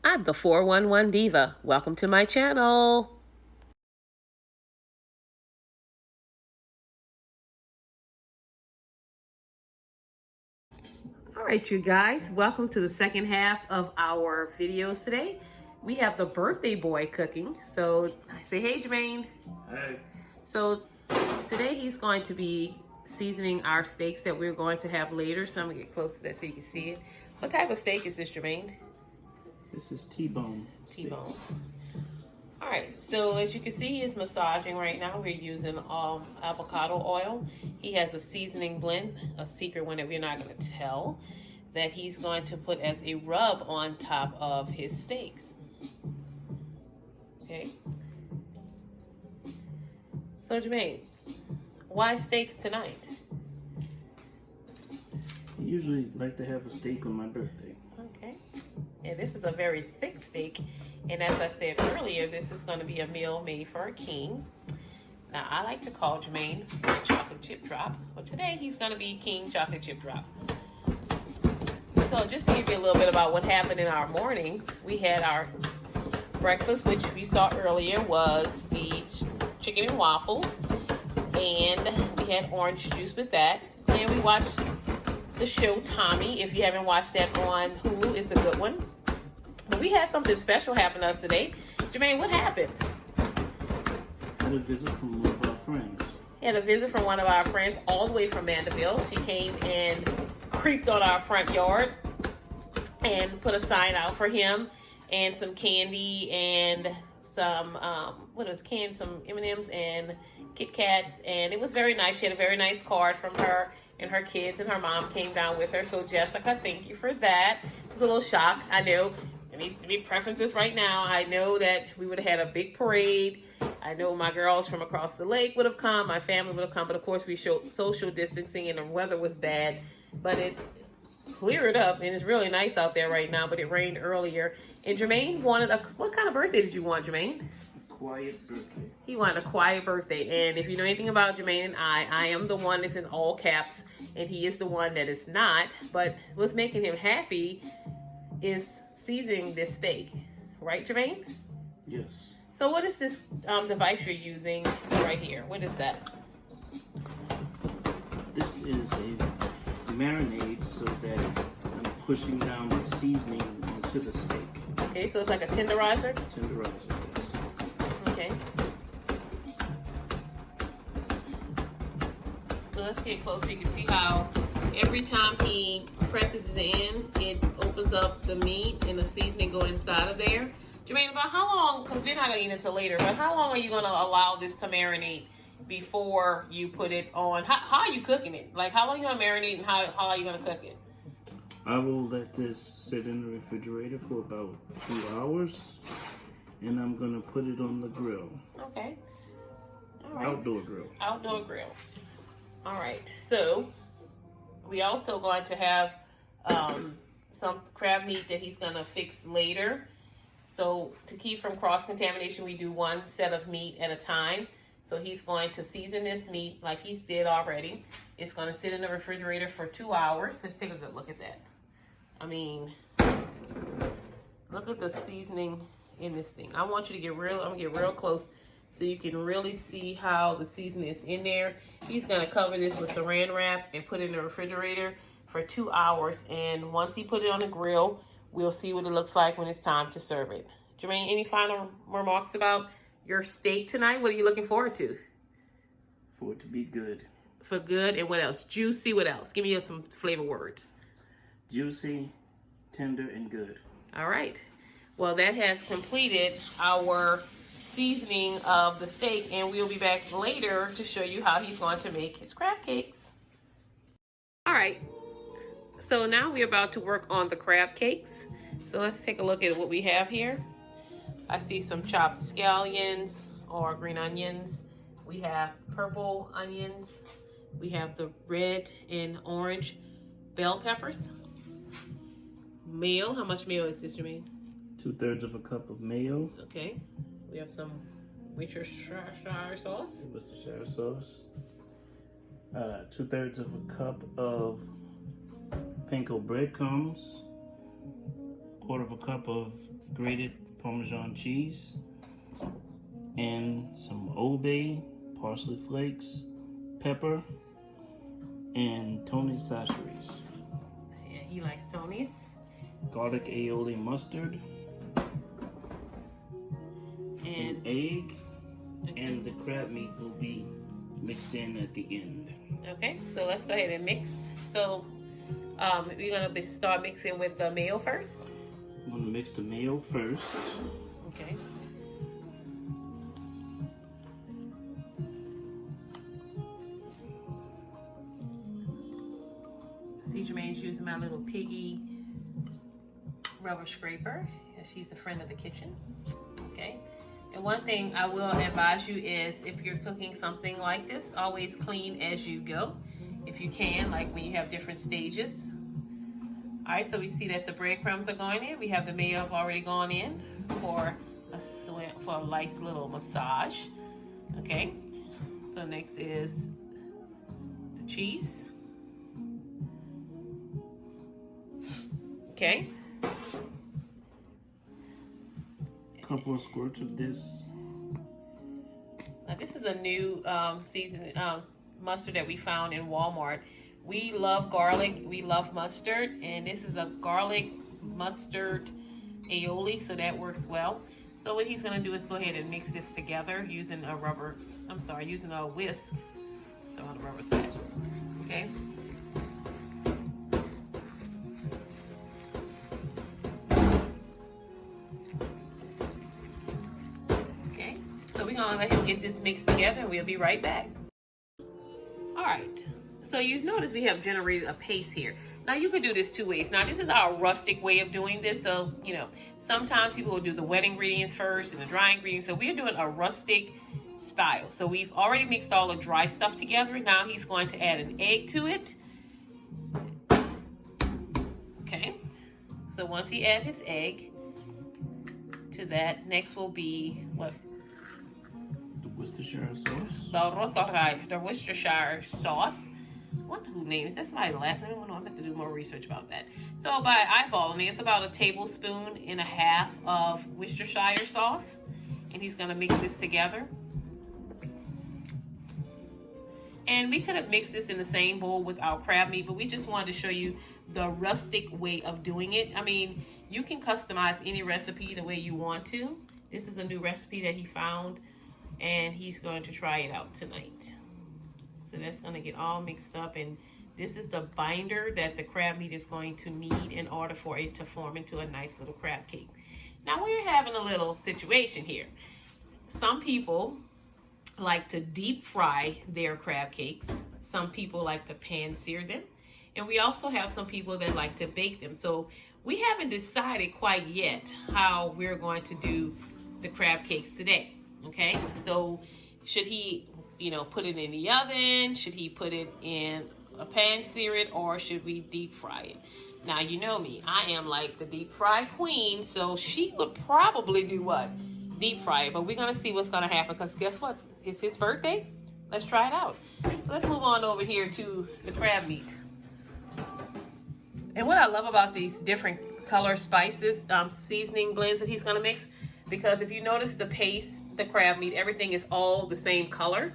I'm the 411 Diva. Welcome to my channel. All right, you guys, welcome to the second half of our videos today. We have the birthday boy cooking. So I say, hey, Jermaine. Hey. So today he's going to be seasoning our steaks that we're going to have later. So I'm gonna get close to that so you can see it. What type of steak is this, Jermaine? This is T-bone. T-bones. All right, so as you can see, he is massaging right now. We're using avocado oil. He has a seasoning blend, a secret one that we're not going to tell, that he's going to put as a rub on top of his steaks. Okay. So Jermaine, why steaks tonight? I usually like to have a steak on my birthday. Okay. And this is a very thick steak. And as I said earlier, this is going to be a meal made for a king. Now, I like to call Jermaine my chocolate chip drop. But today, he's going to be King Chocolate Chip Drop. So just to give you a little bit about what happened in our morning, we had our breakfast, which we saw earlier was the chicken and waffles. And we had orange juice with that. And we watched the show Tommy. If you haven't watched that on Hulu, it's a good one. But we had something special happen to us today. Jermaine, what happened? I had a visit from one of our friends. We had a visit from one of our friends all the way from Mandeville. She came and creeped on our front yard and put a sign out for him and some candy and some, some M&Ms and Kit Kats. And it was very nice. She had a very nice card from her and her kids, and her mom came down with her. So Jessica, thank you for that. It was a little shock, I know. There needs to be preferences right now. I know that we would have had a big parade. I know my girls from across the lake would have come. My family would have come. But of course, we showed social distancing and the weather was bad. But it cleared up and it's really nice out there right now. But it rained earlier. And Jermaine wanted what kind of birthday did you want, Jermaine? Quiet birthday. He wanted a quiet birthday. And if you know anything about Jermaine and I am the one that's in all caps. And he is the one that is not. But what's making him happy is seasoning this steak, right, Jermaine? Yes. So what is this device you're using right here? What is that? This is a marinade so that I'm pushing down the seasoning onto the steak. Okay, so it's like a tenderizer? Tenderizer, yes. Okay. So let's get close so you can see how every time he presses it in, it opens up the meat and the seasoning go inside of there. Jermaine, about how long, because we're not going to eat until later, but how long are you going to allow this to marinate before you put it on? How are you cooking it? Like, how long are you going to marinate and how are you going to cook it? I will let this sit in the refrigerator for about 2 hours, and I'm going to put it on the grill. Okay. All right. Outdoor grill. Outdoor grill. All right. So we also going to have some crab meat that he's going to fix later. So to keep from cross-contamination, we do one set of meat at a time. So he's going to season this meat like he's did already. It's going to sit in the refrigerator for 2 hours. Let's take a good look at that. I mean, look at the seasoning in this thing. I want you to I'm going to get real close so you can really see how the seasoning is in there. He's going to cover this with saran wrap and put it in the refrigerator for 2 hours. And once he put it on the grill, we'll see what it looks like when it's time to serve it. Jermaine, any final remarks about your steak tonight? What are you looking forward to? For it to be good. For good, and what else? Juicy, what else? Give me some flavor words. Juicy, tender, and good. All right. Well, that has completed our seasoning of the steak, and we'll be back later to show you how he's going to make his crab cakes. All right. So now we're about to work on the crab cakes. So let's take a look at what we have here. I see some chopped scallions or green onions. We have purple onions. We have the red and orange bell peppers. Mayo. How much mayo is this, Jermaine? 2/3 of a cup of mayo. Okay. We have some Worcestershire sauce. Worcestershire sauce. 2/3 of a cup of panko breadcrumbs. quarter of a cup of grated Parmesan cheese, and some Old Bay, parsley flakes, pepper, and Tony's sausages. Yeah, he likes Tony's. Garlic aioli mustard, And an egg, and the crab meat will be mixed in at the end. okay, so let's go ahead and mix. So we're gonna start mixing with the mayo first. I'm gonna mix the mayo first. Okay. See, Jermaine's using my little piggy rubber scraper, and she's a friend of the kitchen. Okay. And one thing I will advise you is if you're cooking something like this, always clean as you go, if you can, like when you have different stages. All right, so we see that the breadcrumbs are going in. We have the mayo already gone in for a nice little massage. Okay. So next is the cheese. Okay. Couple of squirts of this. Now this is a new seasoned mustard that we found in Walmart. We love garlic, we love mustard, and this is a garlic mustard aioli, so that works well. So what he's gonna do is go ahead and mix this together using a whisk. So on a rubber spatula. Okay. So we're gonna let him get this mixed together and we'll be right back. All right, so you've noticed we have generated a paste here. Now you could do this two ways. Now this is our rustic way of doing this. So, you know, sometimes people will do the wet ingredients first and the dry ingredients. So we're doing a rustic style. So we've already mixed all the dry stuff together. Now he's going to add an egg to it. Okay, so once he adds his egg to that, next will be what? Worcestershire sauce. The Worcestershire sauce. What who names? That's my last name. I have to do more research about that. So by eyeballing it, it's about a tablespoon and a half of Worcestershire sauce, and he's gonna mix this together. And we could have mixed this in the same bowl with our crab meat, but we just wanted to show you the rustic way of doing it. I mean, you can customize any recipe the way you want to. This is a new recipe that he found, and he's going to try it out tonight. So that's going to get all mixed up, and this is the binder that the crab meat is going to need in order for it to form into a nice little crab cake. Now we're having a little situation here. Some people like to deep fry their crab cakes. Some people like to pan sear them. And we also have some people that like to bake them. So we haven't decided quite yet how we're going to do the crab cakes today. Okay, so should he, put it in the oven? Should he put it in a pan sear it, or should we deep fry it? Now, you know me, I am like the deep fry queen, so she would probably do what? Deep fry it, but we're gonna see what's gonna happen, because guess what? It's his birthday. Let's try it out. So let's move on over here to the crab meat. And what I love about these different color spices, seasoning blends that he's gonna mix, because if you notice the paste, the crab meat, everything is all the same color.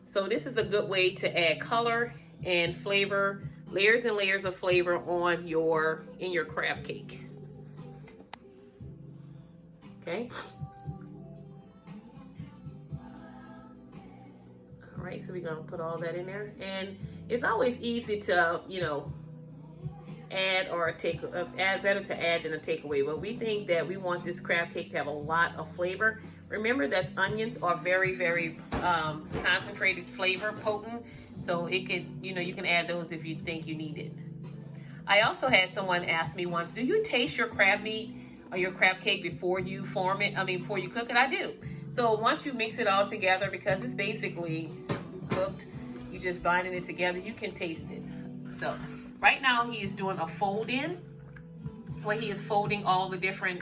So this is a good way to add color and flavor, layers and layers of flavor in your crab cake. Okay. All right, so we're gonna put all that in there, and it's always easy to, add or better to add than to take away. But we think that we want this crab cake to have a lot of flavor. Remember that onions are very, very concentrated flavor, potent. So it could, you can add those if you think you need it. I also had someone ask me once, do you taste your crab meat or your crab cake before you before you cook it? I do. So once you mix it all together, because it's basically cooked, you just binding it together, you can taste it. So right now he is doing a fold in, where he is folding all the different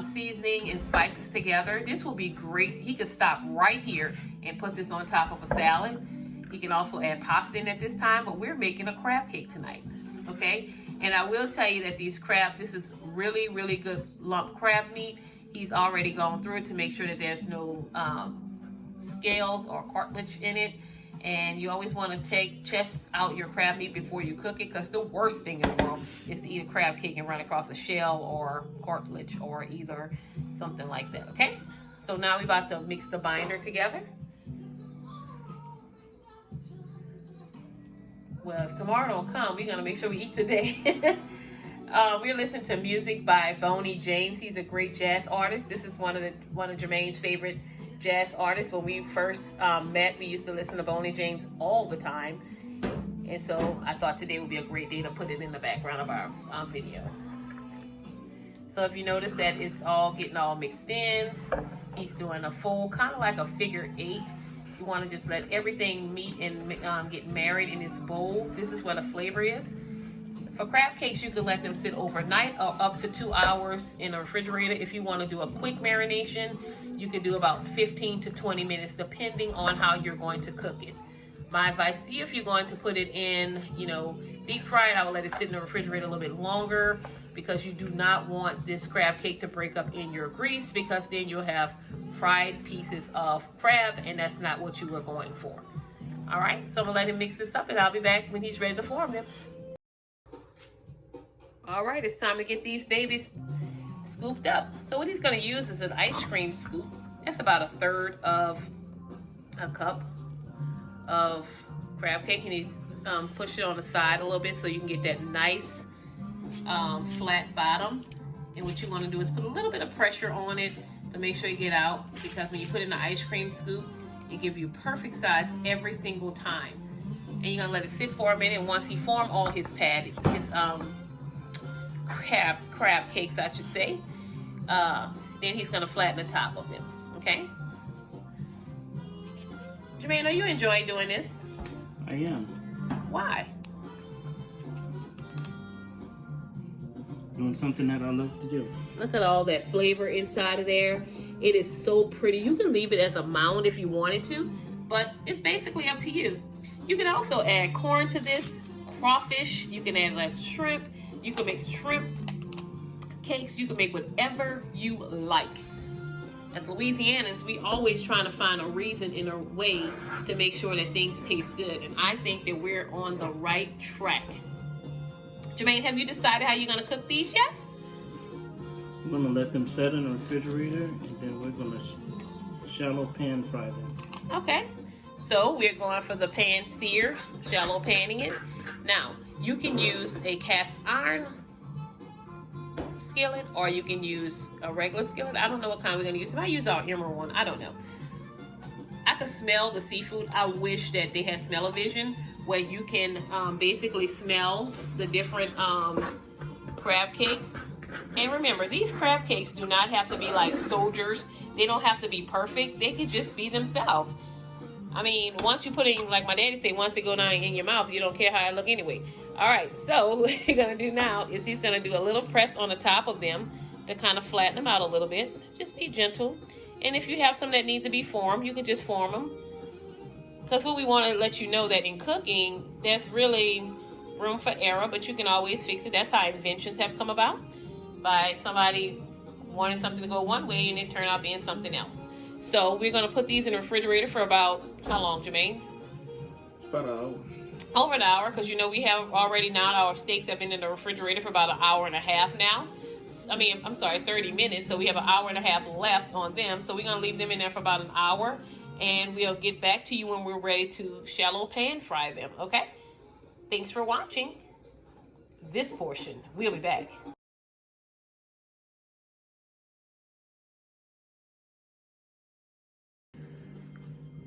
seasoning and spices together. This will be great. He could stop right here and put this on top of a salad. He can also add pasta in at this time, but we're making a crab cake tonight, okay? And I will tell you that this is really, really good lump crab meat. He's already gone through it to make sure that there's no scales or cartilage in it. And you always want to test out your crab meat before you cook it, because the worst thing in the world is to eat a crab cake and run across a shell or cartilage or either something like that, okay? So now we're about to mix the binder together. Well, if tomorrow don't come, we're going to make sure we eat today. We're listening to music by Boney James. He's a great jazz artist. This is one of Jermaine's favorite jazz artists. When we first met, we used to listen to Boney James all the time. And so I thought today would be a great day to put it in the background of our video. So if you notice that it's all getting all mixed in, he's doing a full, kind of like a figure 8. You want to just let everything meet and get married in this bowl. This is where the flavor is. For crab cakes, you can let them sit overnight or up to 2 hours in a refrigerator. If you want to do a quick marination, you can do about 15 to 20 minutes, depending on how you're going to cook it. My advice to you, if you're going to put it in, deep fried, I will let it sit in the refrigerator a little bit longer, because you do not want this crab cake to break up in your grease, because then you'll have fried pieces of crab, and that's not what you were going for. All right, so I'm gonna let him mix this up, and I'll be back when he's ready to form them. All right, it's time to get these babies scooped up. So what he's gonna use is an ice cream scoop. That's about 1/3 of a cup of crab cake, and he's push it on the side a little bit so you can get that nice flat bottom. And what you want to do is put a little bit of pressure on it to make sure you get out, because when you put in the ice cream scoop, it gives you perfect size every single time. And you're gonna let it sit for a minute. Once he formed all his crab cakes, I should say, then he's gonna flatten the top of them. Okay, Jermaine, are you enjoying doing this? I am. Why? Doing something that I love to do. Look at all that flavor inside of there. It is so pretty. You can leave it as a mound if you wanted to, but it's basically up to you. You can also add corn to this, crawfish. You can add less shrimp. You can make shrimp cakes. You can make whatever you like. As Louisianans, we always trying to find a reason and a way to make sure that things taste good. And I think that we're on the right track. Jermaine, have you decided how you're going to cook these yet? I'm going to let them set in the refrigerator, and then we're going to shallow pan fry them. Okay. So we're going for the pan sear, shallow panning it. Now, you can use a cast iron skillet, or you can use a regular skillet. I don't know what kind we're going to use. If I use our emerald one, I don't know. I could smell the seafood. I wish that they had smell-o-vision, where you can basically smell the different crab cakes. And remember, these crab cakes do not have to be like soldiers. They don't have to be perfect. They could just be themselves. I mean, once you put in, like my daddy said, once they go down in your mouth, you don't care how I look anyway. All right, so what we're gonna do now is he's gonna do a little press on the top of them to kind of flatten them out a little bit. Just be gentle. And if you have some that need to be formed, you can just form them. Because what we want to let you know that in cooking, there's really room for error, but you can always fix it. That's how inventions have come about, by somebody wanting something to go one way and it turned out being something else. So we're going to put these in the refrigerator for about, how long, Jermaine? About an hour. Over an hour, because we have already now, our steaks have been in the refrigerator for about 1.5 hours now. I'm sorry, 30 minutes. So we have 1.5 hours left on them. So we're going to leave them in there for about an hour. And we'll get back to you when we're ready to shallow pan fry them, okay? Thanks for watching this portion. We'll be back.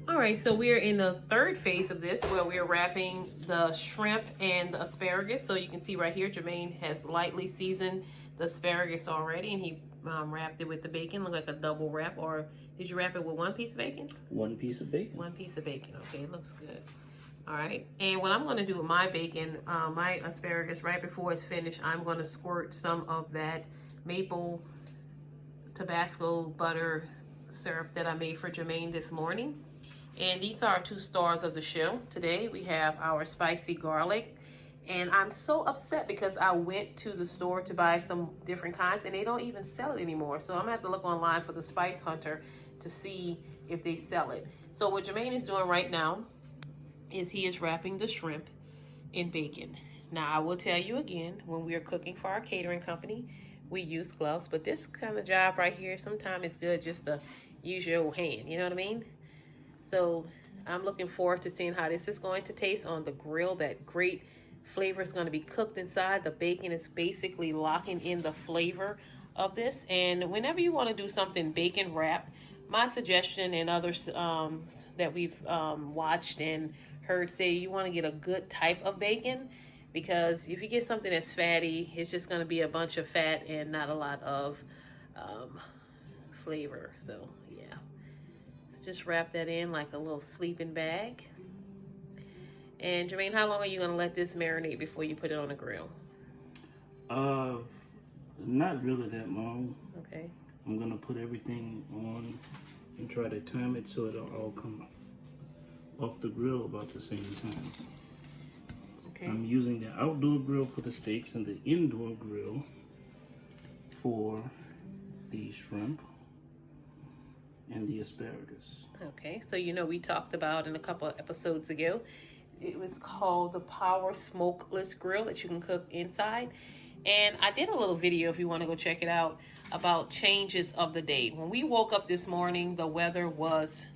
All right, so we're in the third phase of this, where we're wrapping the shrimp and the asparagus. So you can see right here, Jermaine has lightly seasoned the asparagus already, and he wrapped it with the bacon. Look like a double wrap. Or did you wrap it with one piece of bacon? One piece of bacon. One piece of bacon. Okay, it looks good. All right, and what I'm going to do with my bacon, my asparagus, right before it's finished, I'm going to squirt some of that maple Tabasco butter syrup that I made for Jermaine this morning. And these are our 2 stars of the show. Today we have our spicy garlic And I'm so upset because I went to the store to buy some different kinds and they don't even sell it anymore. So I'm gonna have to look online for the Spice Hunter to see if they sell it. So what Jermaine is doing right now is he is wrapping the shrimp in bacon. Now I will tell you again, when we are cooking for our catering company, we use gloves, but this kind of job right here, sometimes it's good just to use your old hand, you know what I mean? So I'm looking forward to seeing how this is going to taste on the grill. That great flavor is going to be cooked inside. The bacon is basically locking in the flavor of this. And whenever you want to do something bacon wrapped, my suggestion and others that we've watched and heard say, you want to get a good type of bacon, because if you get something that's fatty, it's just going to be a bunch of fat and not a lot of flavor. So yeah, just wrap that in like a little sleeping bag. And Jermaine, how long are you going to let this marinate before you put it on the grill? Not really that long. Okay. I'm gonna put everything on and try to time it so it'll all come off the grill about the same time. Okay. I'm using the outdoor grill for the steaks and the indoor grill for the shrimp and the asparagus. Okay, so you know we talked about in a couple of episodes ago, it was called the Power Smokeless Grill that you can cook inside. And I did a little video, if you want to go check it out, about changes of the day. When we woke up this morning, the weather was,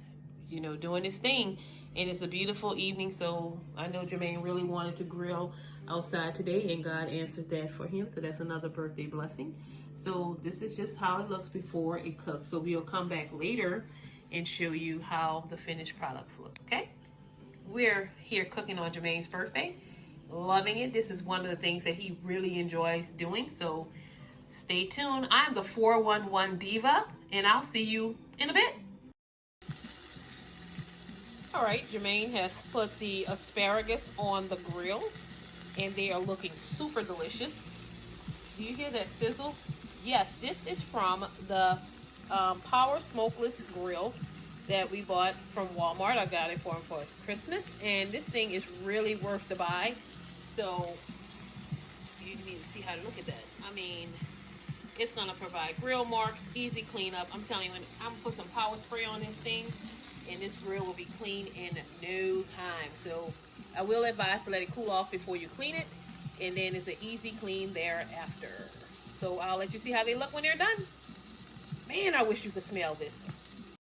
you know, doing its thing. And it's a beautiful evening, so I know Jermaine really wanted to grill outside today, and God answered that for him. So that's another birthday blessing. So this is just how it looks before it cooks. So we'll come back later and show you how the finished products look, okay? We're here cooking on Jermaine's birthday. Loving it. This is one of the things that he really enjoys doing. So stay tuned. I'm the 411 Diva, and I'll see you in a bit. All right, Jermaine has put the asparagus on the grill, and they are looking super delicious. Do you hear that sizzle? Yes, this is from the Power Smokeless Grill that we bought from Walmart. I got it for him for his Christmas, and this thing is really worth the buy. So you need to see how to look at that. I mean, it's gonna provide grill marks, easy cleanup. I'm telling you, I'm gonna put some power spray on this thing, and this grill will be clean in no time. So I will advise to let it cool off before you clean it, and then it's an easy clean thereafter. So I'll let you see how they look when they're done. Man, I wish you could smell this.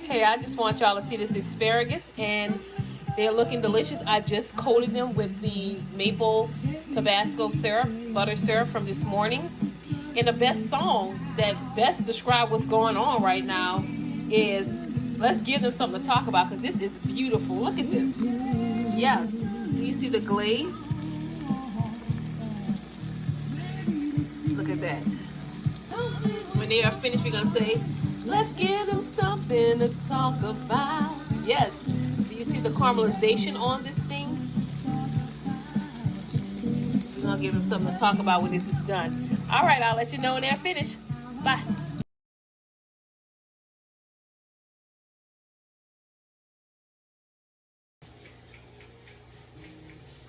Hey, I just want y'all to see this asparagus, and they're looking delicious. I just coated them with the maple Tabasco syrup, butter syrup from this morning. And the best song that best describe what's going on right now is Let's Give Them Something to Talk About, because this is beautiful. Look at this. Yes. Do you see the glaze? Look at that. When they are finished, we're going to say, let's give them something to talk about. Yes. Do you see the caramelization on this thing? We're going to give them something to talk about when this is done. All right, I'll let you know when they're finished. Bye.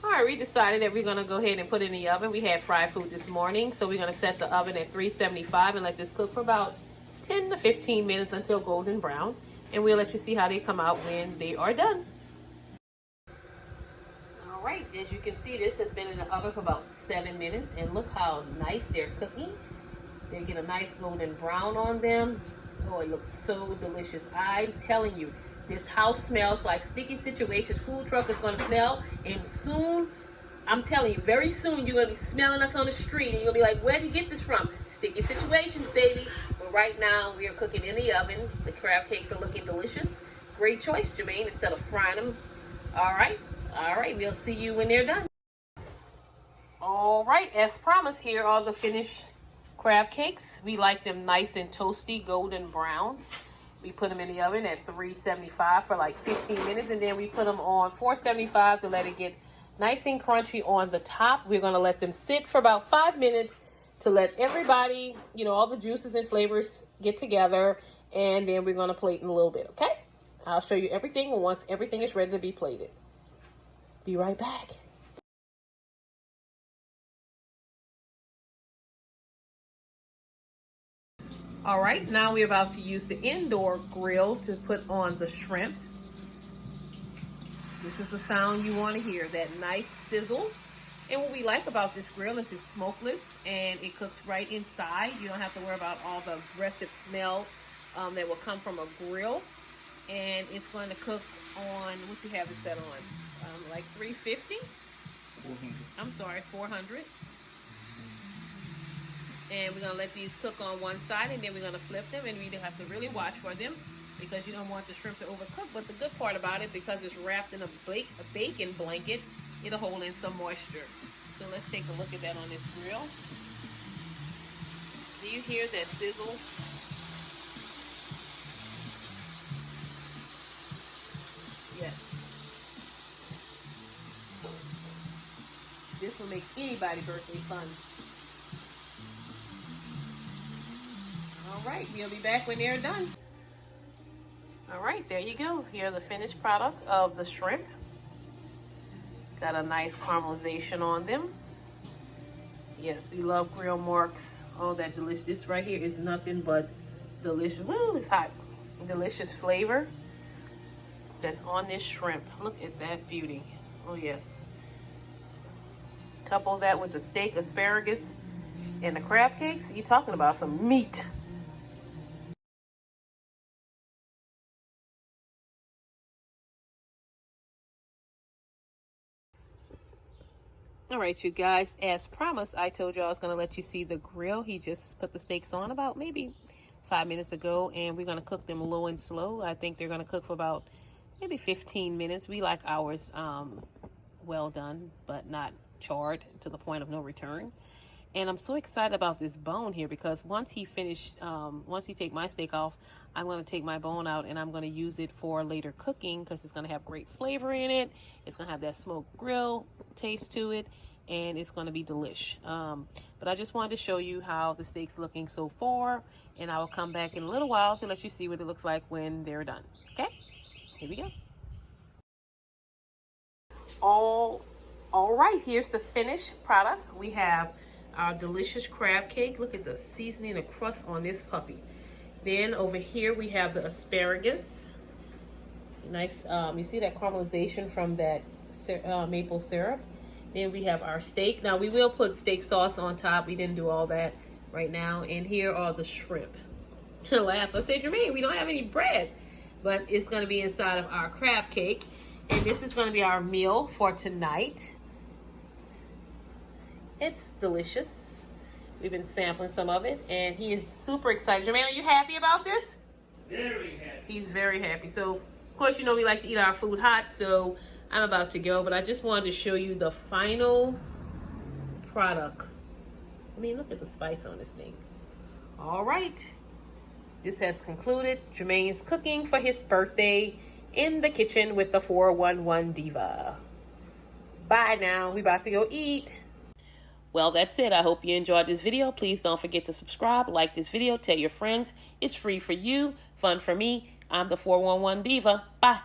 All right, we decided that we're going to go ahead and put it in the oven. We had fried food this morning, so we're going to set the oven at 375 and let this cook for about 10 to 15 minutes until golden brown. And we'll let you see how they come out when they are done. All right, as you can see, this has been in the oven for about 7 minutes, and look how nice they're cooking. They get a nice golden brown on them. Oh, it looks so delicious. I'm telling you, this house smells like Sticky Situations. Food truck is going to smell, and soon, I'm telling you, very soon, you're going to be smelling us on the street, and you're going to be like, where'd you get this from? Sticky Situations, baby. But right now, we are cooking in the oven. The crab cakes are looking delicious. Great choice, Jermaine, instead of frying them. All right, we'll see you when they're done. All right, as promised, here are the finished crab cakes. We like them nice and toasty, golden brown. We put them in the oven at 375 for like 15 minutes, and then we put them on 475 to let it get nice and crunchy on the top. We're going to let them sit for about 5 minutes to let everybody, you know, all the juices and flavors get together, and then we're going to plate in a little bit, okay? I'll show you everything once everything is ready to be plated. Be right back. All right, now we're about to use the indoor grill to put on the shrimp. This is the sound you want to hear, that nice sizzle. And what we like about this grill is it's smokeless and it cooks right inside. You don't have to worry about all the aggressive smell that will come from a grill. And it's going to cook on, what you have it set on? Like 350? 400. I'm sorry, 400. And we're going to let these cook on one side, and then we're going to flip them, and we have to really watch for them because you don't want the shrimp to overcook. But the good part about it, because it's wrapped in a bacon blanket, it'll hold in some moisture. So let's take a look at that on this grill. Do you hear that sizzle? Yes. This will make anybody's birthday fun. All right, we'll be back when they're done. All right, there you go. Here's the finished product of the shrimp. Got a nice caramelization on them. Yes, we love grill marks. Oh, that delicious. This right here is nothing but delicious. Woo, it's hot. Delicious flavor that's on this shrimp. Look at that beauty. Oh, yes. Couple that with the steak, asparagus, and the crab cakes. You're talking about some meat. All right, you guys, as promised, I told you I was going to let you see the grill. He just put the steaks on about maybe 5 minutes ago, and we're going to cook them low and slow. I think they're going to cook for about maybe 15 minutes. We like ours well done, but not charred to the point of no return. And I'm so excited about this bone here because once he take my steak off, I'm going to take my bone out and I'm going to use it for later cooking because it's going to have great flavor in it. It's going to have that smoked grill taste to it, and it's going to be delish. But I just wanted to show you how the steak's looking so far, and I will come back in a little while to let you see what it looks like when they're done. Okay, here we go. All right, here's the finished product. We have our delicious crab cake. Look at the seasoning, the crust on this puppy. Then over here we have the asparagus. Nice, you see that caramelization from that maple syrup. Then we have our steak. Now we will put steak sauce on top. We didn't do all that right now. And here are the shrimp. Laugh. I said, Jermaine, we don't have any bread, but it's going to be inside of our crab cake. And this is going to be our meal for tonight. It's delicious. We've been sampling some of it, and he is super excited. Jermaine, are you happy about this? Very happy. He's very happy. So, of course, you know we like to eat our food hot, so I'm about to go, but I just wanted to show you the final product. I mean, look at the spice on this thing. All right. This has concluded Jermaine's cooking for his birthday in the kitchen with the 411 Diva. Bye now. We about to go eat. Well, that's it. I hope you enjoyed this video. Please don't forget to subscribe, like this video, tell your friends. It's free for you, fun for me. I'm the 411 Diva. Bye.